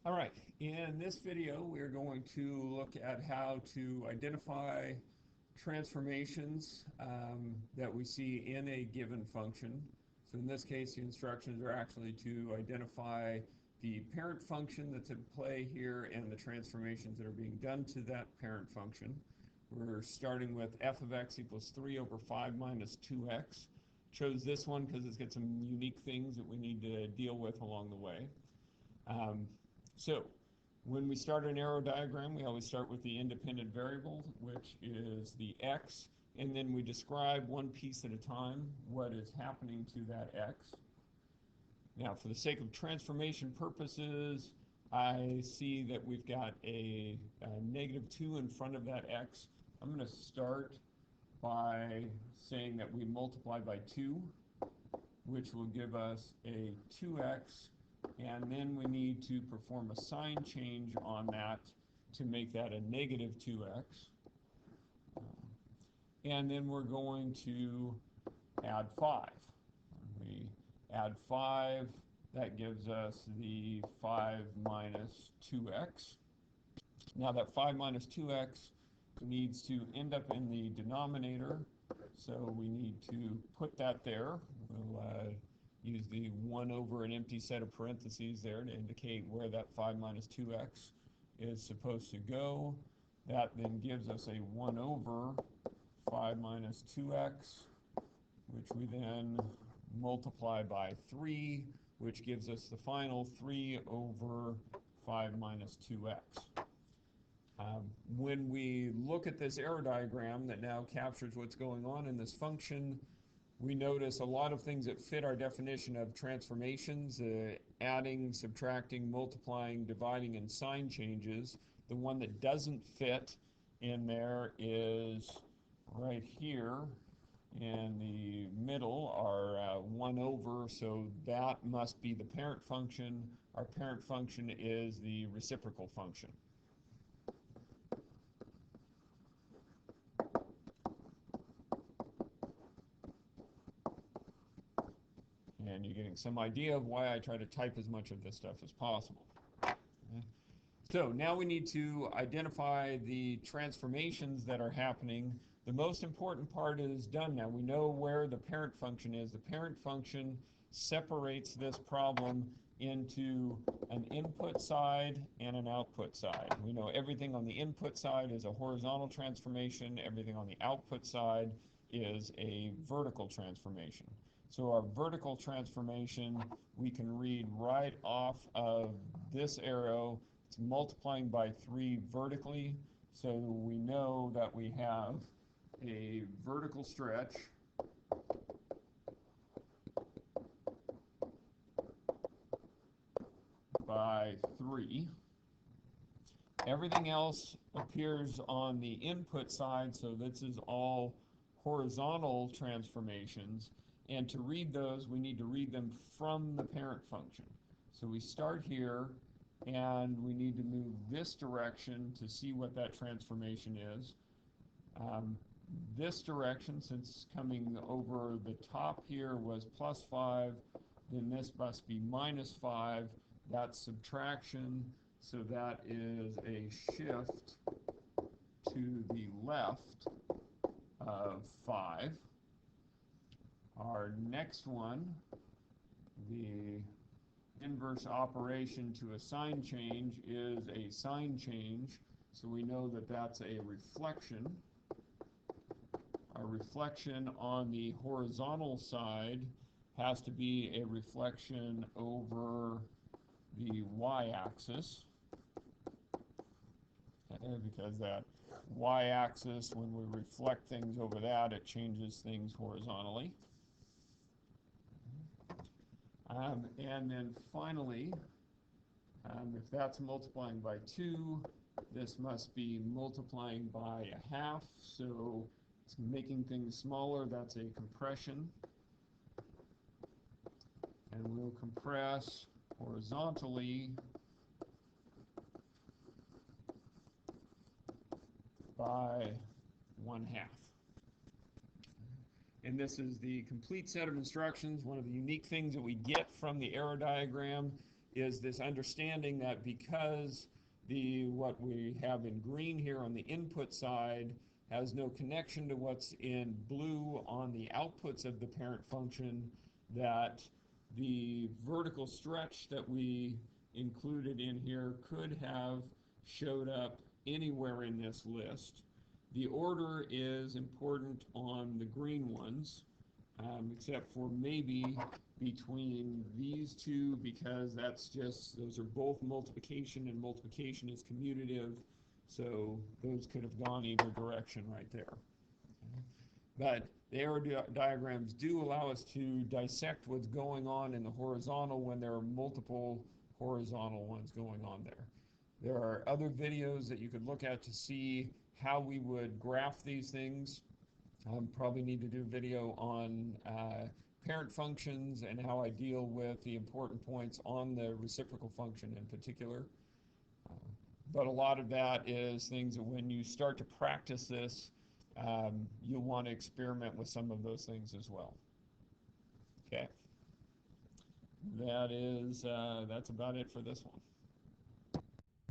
All right, in this video we're going to look at how to identify transformations that we see in a given function. So in this case the instructions are actually to identify the parent function that's at play here and the transformations that are being done to that parent function. We're starting with f of x equals 3 over 5 minus 2x. Chose this one because it's got some unique things that we need to deal with along the way. So when we start an arrow diagram, we always start with the independent variable, which is the x, and then we describe one piece at a time what is happening to that x. Now, for the sake of transformation purposes, I see that we've got a -2 in front of that x. I'm going to start by saying that we multiply by 2, which will give us a 2x, and then we need to perform a sign change on that to make that a -2x. And then we're going to add 5. We add 5, that gives us the 5 minus 2x. Now that 5 minus 2x needs to end up in the denominator, so we need to put that there. We'll use the 1 over an empty set of parentheses there to indicate where that 5 minus 2x is supposed to go. That then gives us a 1 over 5 minus 2x, which we then multiply by 3, which gives us the final 3 over 5 minus 2x. When we look at this arrow diagram that now captures what's going on in this function, we notice a lot of things that fit our definition of transformations, adding, subtracting, multiplying, dividing, and sign changes. The one that doesn't fit in there is right here in the middle, our 1 over, so that must be the parent function. Our parent function is the reciprocal function. And you're getting some idea of why I try to type as much of this stuff as possible. So now we need to identify the transformations that are happening. The most important part is done now. We know where the parent function is. The parent function separates this problem into an input side and an output side. We know everything on the input side is a horizontal transformation. Everything on the output side is a vertical transformation. So our vertical transformation, we can read right off of this arrow. It's multiplying by 3 vertically, so we know that we have a vertical stretch by 3. Everything else appears on the input side, so this is all horizontal transformations. And to read those, we need to read them from the parent function. So we start here, and we need to move this direction to see what that transformation is. This direction, since coming over the top here was +5, then this must be -5. That's subtraction, so that is a shift to the left of 5. Our next one, the inverse operation to a sign change, is a sign change, so we know that that's a reflection. A reflection on the horizontal side has to be a reflection over the y-axis, because that y-axis, when we reflect things over that, it changes things horizontally. And then finally, if that's multiplying by 2, this must be multiplying by 1/2, so it's making things smaller. That's a compression. And we'll compress horizontally by 1/2. And this is the complete set of instructions. One of the unique things that we get from the arrow diagram is this understanding that because what we have in green here on the input side has no connection to what's in blue on the outputs of the parent function, that the vertical stretch that we included in here could have showed up anywhere in this list. The order is important on the green ones, except for maybe between these two, because those are both multiplication, and multiplication is commutative, so those could have gone either direction right there. But the arrow diagrams do allow us to dissect what's going on in the horizontal when there are multiple horizontal ones going on there. There are other videos that you could look at to see how we would graph these things. Probably need to do a video on parent functions and how I deal with the important points on the reciprocal function in particular. But a lot of that is things that when you start to practice this, you'll want to experiment with some of those things as well. Okay, that's about it for this one.